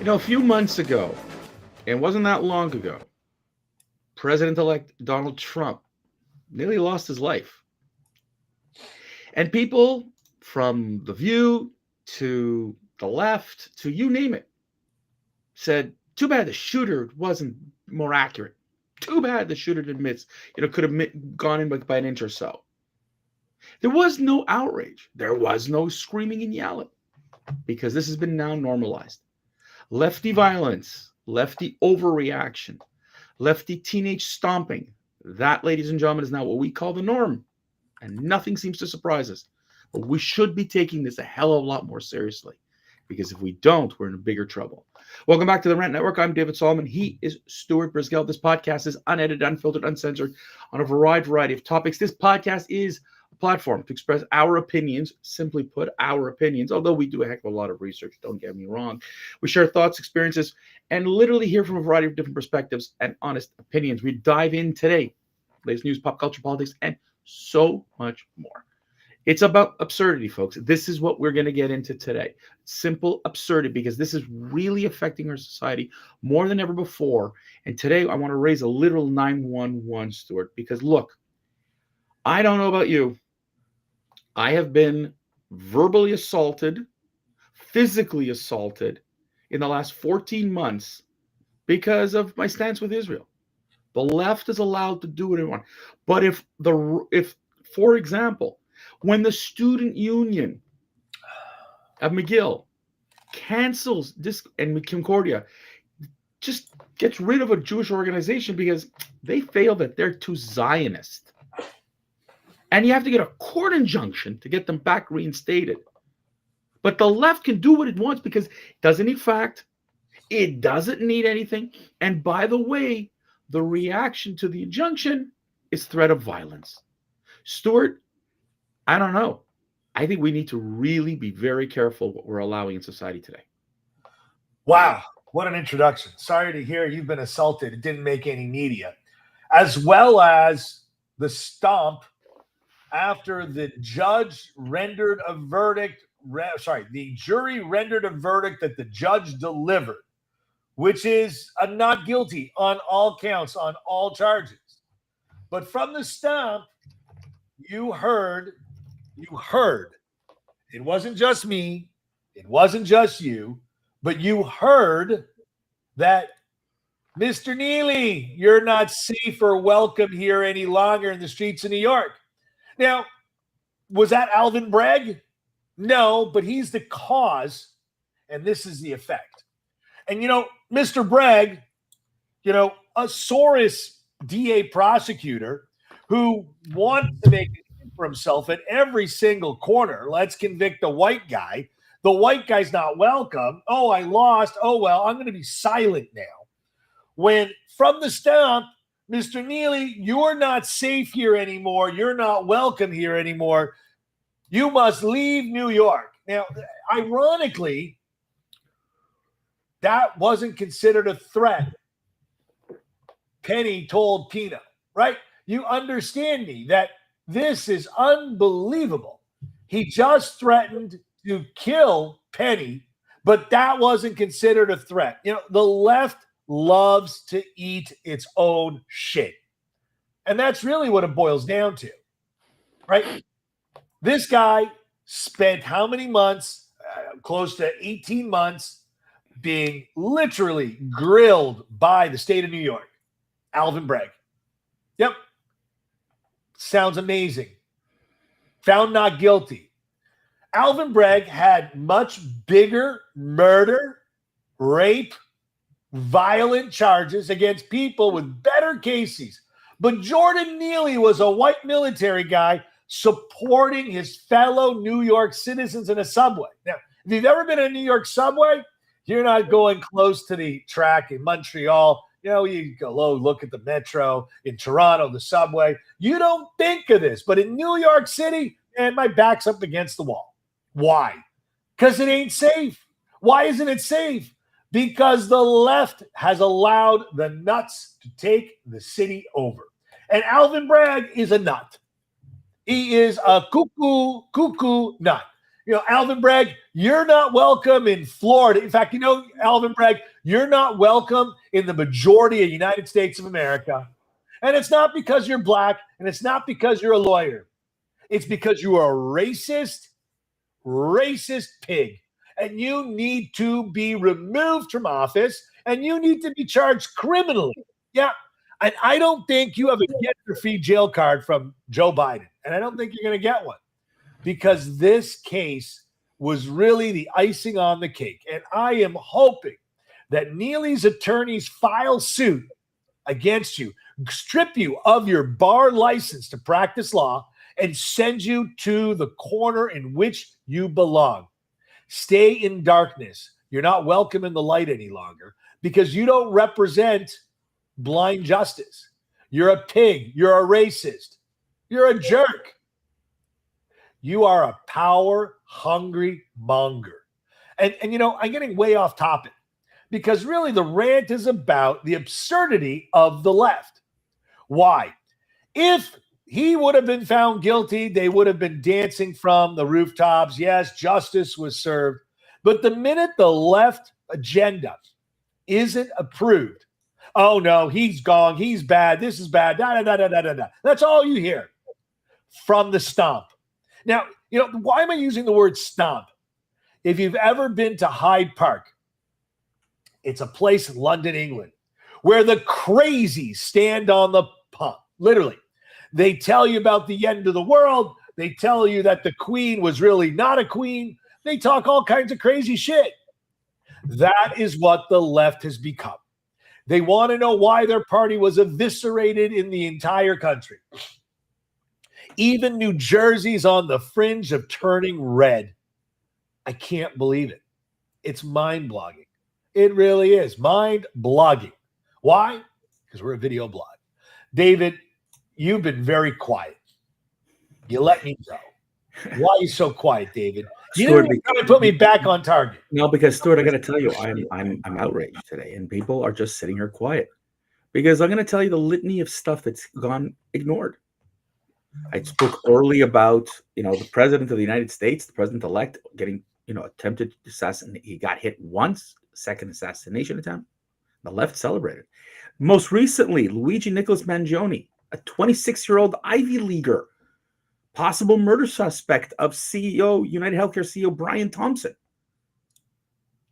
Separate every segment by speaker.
Speaker 1: A few months ago, and it wasn't that long ago, President-elect Donald Trump nearly lost his life. And people from The View to the left to you name it said, too bad the shooter wasn't more accurate. Too bad the shooter admits, could have gone in by an inch or so. There was no outrage. There was no screaming and yelling because this has been now normalized. Lefty violence, lefty overreaction, lefty teenage stomping. That, ladies and gentlemen, is now what we call the norm. And nothing seems to surprise us. But we should be taking this a hell of a lot more seriously. Because if we don't, we're in bigger trouble. Welcome back to the Rant Network. I'm David Solomon. He is Stuart Brisgell. This podcast is unedited, unfiltered, uncensored on a variety of topics. This podcast is a platform to express our opinions. Simply put, our opinions. Although we do a heck of a lot of research, don't get me wrong. We share thoughts, experiences, and literally hear from a variety of different perspectives and honest opinions. We dive in today. Latest news, pop culture, politics, and so much more. It's about absurdity, folks. This is what we're going to get into today. Simple absurdity, because this is really affecting our society more than ever before. And today I want to raise a literal 911, Stuart, because look, I don't know about you. I have been verbally assaulted, physically assaulted in the last 14 months because of my stance with Israel. The left is allowed to do what it wants. But if, for example, when the student union of McGill cancels this and Concordia just gets rid of a Jewish organization because they feel that they're too Zionist. And you have to get a court injunction to get them back reinstated. But the left can do what it wants because it doesn't need fact. It doesn't need anything. And by the way, the reaction to the injunction is threat of violence. Stuart, I don't know. I think we need to really be very careful what we're allowing in society today.
Speaker 2: Wow, what an introduction. Sorry to hear you've been assaulted. It didn't make any media. As well as the stomp after the judge rendered a verdict, the jury rendered a verdict that the judge delivered, which is a not guilty on all counts, on all charges. But from the stomp, you heard, it wasn't just me, it wasn't just you, but you heard that, Mr. Neely, you're not safe or welcome here any longer in the streets of New York. Now, was that Alvin Bragg? No, but he's the cause, and this is the effect. And, Mr. Bragg, a Soros DA prosecutor who wants to make for himself at every single corner. Let's convict the white guy. The white guy's not welcome. Oh, I lost. Oh, well, I'm going to be silent now. When from the stump, Mr. Neely, you're not safe here anymore. You're not welcome here anymore. You must leave New York. Now, ironically, that wasn't considered a threat. Penny told Pino, right? You understand me that this is unbelievable. He just threatened to kill Penny, but that wasn't considered a threat. The left loves to eat its own shit. And that's really what it boils down to, right? This guy spent how many months, close to 18 months, being literally grilled by the state of New York. Alvin Bragg. Yep. Sounds amazing. Found not guilty. Alvin Bragg had much bigger murder, rape, violent charges against people with better cases. But Jordan Neely was a white military guy supporting his fellow New York citizens in a subway. Now, if you've ever been in a New York subway, you're not going close to the track in Montreal. You go look at the metro in Toronto, the subway. You don't think of this. But in New York City, man, my back's up against the wall. Why? Because it ain't safe. Why isn't it safe? Because the left has allowed the nuts to take the city over. And Alvin Bragg is a nut. He is a cuckoo nut. Alvin Bragg, you're not welcome in Florida. In fact, Alvin Bragg, you're not welcome in the majority of the United States of America. And it's not because you're black, and it's not because you're a lawyer. It's because you are a racist pig. And you need to be removed from office, and you need to be charged criminally. Yeah. And I don't think you have a get-your-fee jail card from Joe Biden. And I don't think you're going to get one, because this case was really the icing on the cake. And I am hoping that Neely's attorneys file suit against you, strip you of your bar license to practice law, and send you to the corner in which you belong. Stay in darkness. You're not welcome in the light any longer, because you don't represent blind justice. You're a pig. You're a racist. You're a jerk. You are a power-hungry monger. And I'm getting way off topic, because really the rant is about the absurdity of the left. Why? If he would have been found guilty, they would have been dancing from the rooftops. Yes, justice was served. But the minute the left agenda isn't approved, oh no, he's gone, he's bad, this is bad, da da da da da da. That's all you hear from the stomp. Now, why am I using the word stomp? If you've ever been to Hyde Park, it's a place in London, England, where the crazies stand on the pump. Literally. They tell you about the end of the world. They tell you that the queen was really not a queen. They talk all kinds of crazy shit. That is what the left has become. They want to know why their party was eviscerated in the entire country. Even New Jersey's on the fringe of turning red. I can't believe it. It's mind-blogging. It really is mind-blogging. Why? Because we're a video blog. David, you've been very quiet. You let me go. Why are you so quiet, David? You
Speaker 1: Stuart,
Speaker 2: didn't even put me back on target.
Speaker 1: No, because Stuart, I got to tell you, I'm outraged today, and people are just sitting here quiet, because I'm going to tell you the litany of stuff that's gone ignored. I spoke early about the president of the United States, the president-elect, getting attempted assassination. He got hit once, second assassination attempt. The left celebrated. Most recently, Luigi Nicholas Mangione, a 26-year-old Ivy Leaguer, possible murder suspect of United Healthcare CEO Brian Thompson.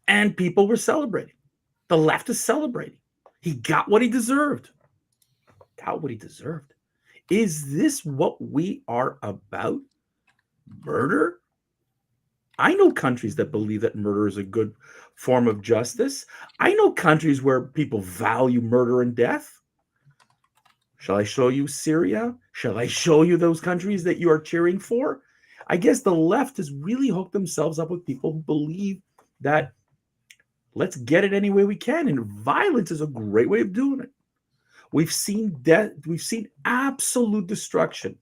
Speaker 1: And people were celebrating. The left is celebrating. He got what he deserved. Is this what we are about? Murder? I know countries that believe that murder is a good form of justice. I know countries where people value murder and death. Shall I show you Syria? Shall I show you those countries that you are cheering for? I guess the left has really hooked themselves up with people who believe that let's get it any way we can, and violence is a great way of doing it. We've seen death. We've seen absolute destruction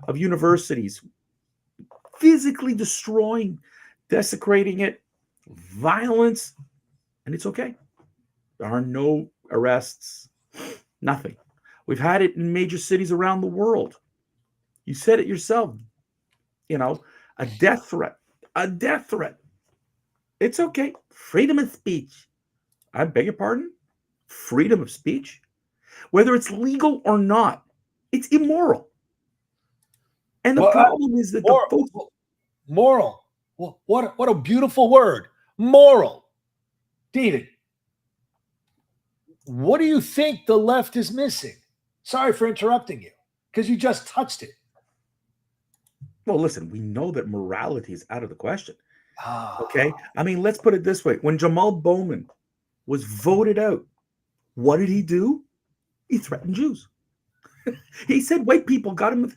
Speaker 1: of universities, physically destroying, desecrating it, violence, and it's okay. There are no arrests, nothing. We've had it in major cities around the world. You said it yourself, a death threat. It's okay. Freedom of speech. I beg your pardon? Freedom of speech? Whether it's legal or not, it's immoral. And the problem is that
Speaker 2: moral. Well, what a beautiful word. Moral. David, what do you think the left is missing? Sorry for interrupting you, because you just touched it.
Speaker 1: Well, listen, we know that morality is out of the question. Okay? I mean, let's put it this way. When Jamal Bowman was voted out, what did he do? He threatened Jews. He said white people got him.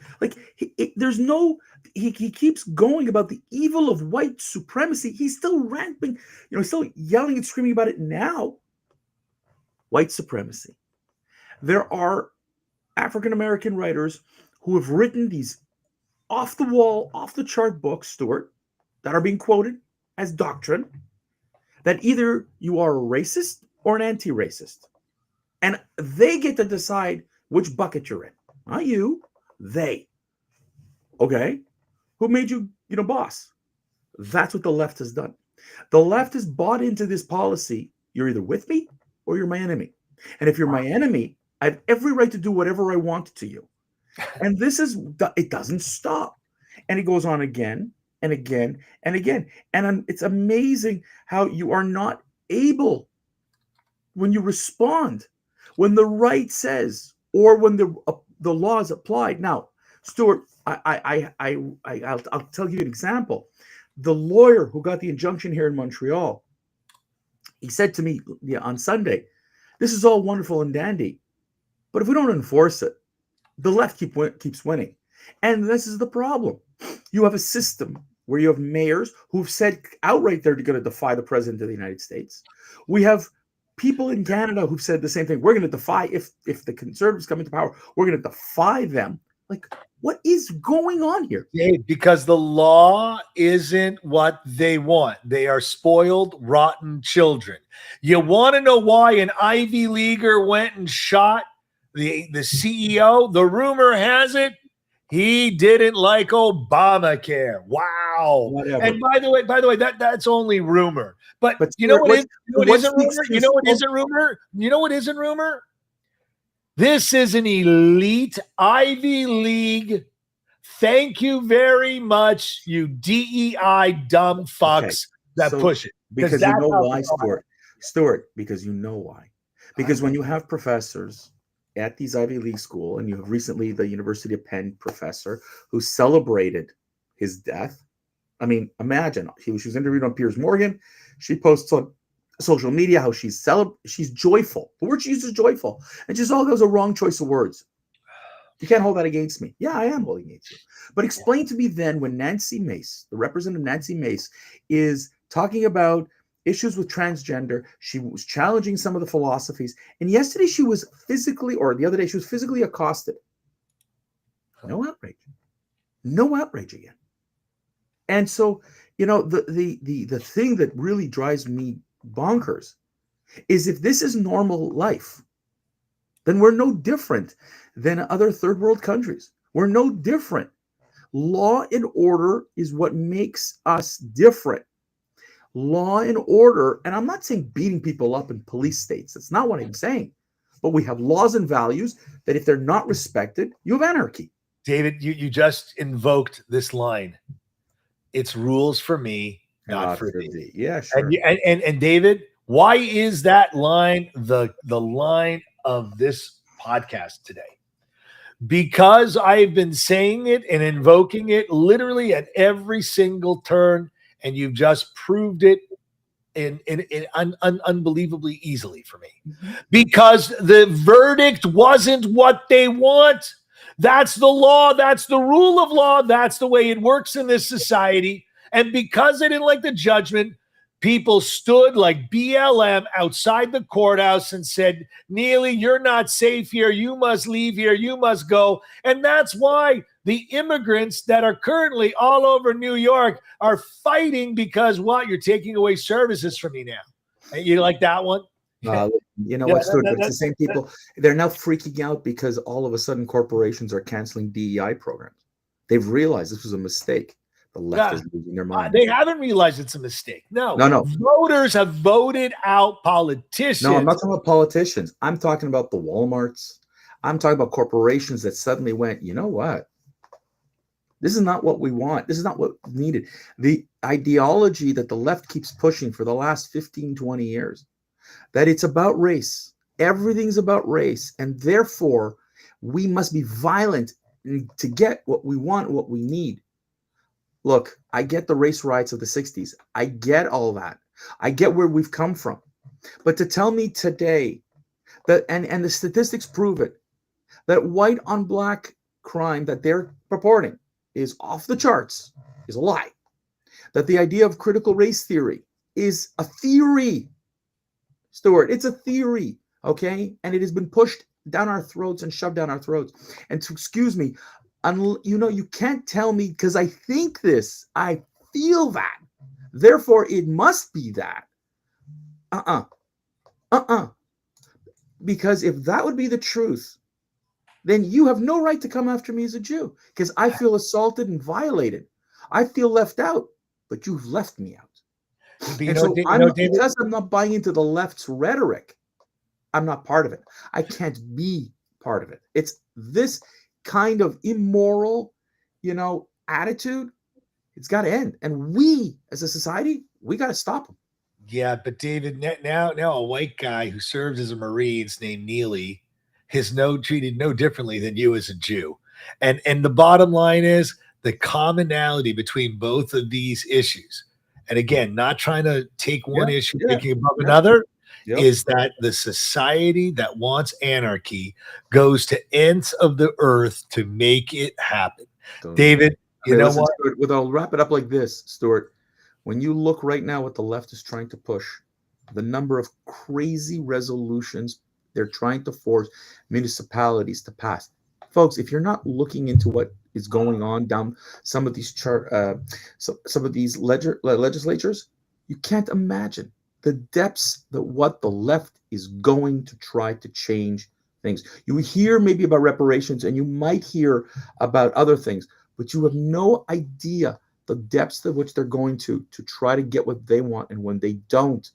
Speaker 1: He keeps going about the evil of white supremacy. He's still ramping, still yelling and screaming about it now. White supremacy. There are African-American writers who have written these off-the-wall, off-the-chart books, Stuart, that are being quoted as doctrine, that either you are a racist or an anti-racist. And they get to decide which bucket you're in. Not you, they. Okay? Who made you, boss? That's what the left has done. The left has bought into this policy. You're either with me or you're my enemy. And if you're my enemy, I have every right to do whatever I want to you. And this is, it doesn't stop. And it goes on again and again and again. And it's amazing how you are not able, when you respond, when the right says, or when the law is applied. Now, Stuart, I'll tell you an example. The lawyer who got the injunction here in Montreal, he said to me on Sunday, this is all wonderful and dandy, but if we don't enforce it, the left keeps winning. And this is the problem. You have a system where you have mayors who've said outright they're going to defy the president of the United States. We have people in Canada who've said the same thing. We're going to defy, if the conservatives come into power, we're going to defy them. Like, what is going on here?
Speaker 2: Because the law isn't what they want. They are spoiled, rotten children. You want to know why an Ivy Leaguer went and shot the CEO? The rumor has it he didn't like Obamacare. Wow.
Speaker 1: Whatever.
Speaker 2: And by the way, that's only rumor. But you
Speaker 1: Stuart,
Speaker 2: know what isn't rumor?
Speaker 1: You know what isn't
Speaker 2: rumor? You know what isn't rumor? This is an elite Ivy League. Thank you very much, you DEI dumb fucks that push it.
Speaker 1: Because you know why, Stuart, because you know why. Because when you have professors at these Ivy League school, and you have recently the University of Penn professor who celebrated his death. I mean, imagine, she was interviewed on Piers Morgan. She posts on social media how she's joyful. The word she uses is joyful. And just all those are wrong choice of words. You can't hold that against me. Yeah, I am holding it against you. But explain to me then when Nancy Mace, the representative Nancy Mace, is talking about issues with transgender. She was challenging some of the philosophies. And yesterday she was physically, or the other day, she was physically accosted. No outrage. No outrage again. And so, the thing that really drives me bonkers is if this is normal life, then we're no different than other third world countries. We're no different. Law and order is what makes us different. Law and order, and I'm not saying beating people up in police states. That's not what I'm saying. But we have laws and values that if they're not respected, you have anarchy.
Speaker 2: David, you just invoked this line. It's rules for me, not for thee.
Speaker 1: Yeah, sure.
Speaker 2: And David, why is that line the line of this podcast today? Because I've been saying it and invoking it literally at every single turn, and you've just proved it unbelievably easily for me. Mm-hmm. Because the verdict wasn't what they want. That's the law. That's the rule of law. That's the way it works in this society. And because they didn't like the judgment, people stood like BLM outside the courthouse and said, Neely, you're not safe here. You must leave here. You must go. And that's why the immigrants that are currently all over New York are fighting because what? You're taking away services from me now. You like that one?
Speaker 1: What, Stuart? It's the same people. They're now freaking out because all of a sudden corporations are canceling DEI programs. They've realized this was a mistake. The left is losing their mind.
Speaker 2: They haven't realized it's a mistake. No. Voters have voted out politicians.
Speaker 1: No, I'm not talking about politicians. I'm talking about the Walmarts. I'm talking about corporations that suddenly went, you know what? This is not what we want. This is not what needed. The ideology that the left keeps pushing for the last 15, 20 years, that it's about race. Everything's about race. And therefore, we must be violent to get what we want, what we need. Look, I get the race riots of the 60s. I get all that. I get where we've come from. But to tell me today that, and the statistics prove it, that white on black crime that they're purporting is off the charts is a lie. That the idea of critical race theory is a theory. Stuart, it's a theory, okay? And it has been pushed down our throats and shoved down our throats. And to excuse me, you can't tell me because I think this, I feel that. Therefore, it must be that. Because if that would be the truth, then you have no right to come after me as a Jew because I feel assaulted and violated. I feel left out. but you've left me out.
Speaker 2: But
Speaker 1: And so I'm
Speaker 2: David,
Speaker 1: because I'm not buying into the left's rhetoric, I'm not part of it. I can't be part of it. It's this kind of immoral, attitude. It's got to end. And we as a society, we got to stop them.
Speaker 2: yeah, but David, now a white guy who served as a Marines named Neely is treated no differently than you as a Jew. And the bottom line is the commonality between both of these issues. And again, not trying to take one
Speaker 1: Yeah,
Speaker 2: issue
Speaker 1: yeah,
Speaker 2: making above
Speaker 1: yeah.
Speaker 2: another,
Speaker 1: Yep.
Speaker 2: is that the society that wants anarchy goes to ends of the earth to make it happen. David, you
Speaker 1: Okay,
Speaker 2: know
Speaker 1: listen,
Speaker 2: what?
Speaker 1: Stuart, I'll wrap it up like this, Stuart. When you look right now what the left is trying to push, the number of crazy resolutions they're trying to force municipalities to pass. Folks, if you're not looking into what is going on down some of these some of these legislatures, you can't imagine the depths that what the left is going to try to change things. You hear maybe about reparations and you might hear about other things, but you have no idea the depths to which they're going to try to get what they want. And when they don't,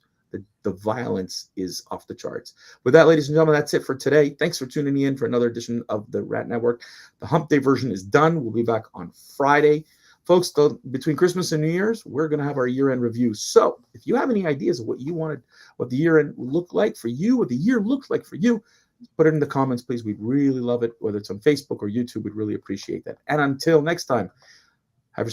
Speaker 1: the violence is off the charts. With that, ladies and gentlemen, that's it for today. Thanks for tuning in for another edition of the Rat Network. The Hump Day version is done. We'll be back on Friday. Folks, between Christmas and New Year's, we're going to have our year-end review. So if you have any ideas of what you wanted, what the year-end looked like for you, what the year looked like for you, put it in the comments, please. We'd really love it. Whether it's on Facebook or YouTube, we'd really appreciate that. And until next time, have yourself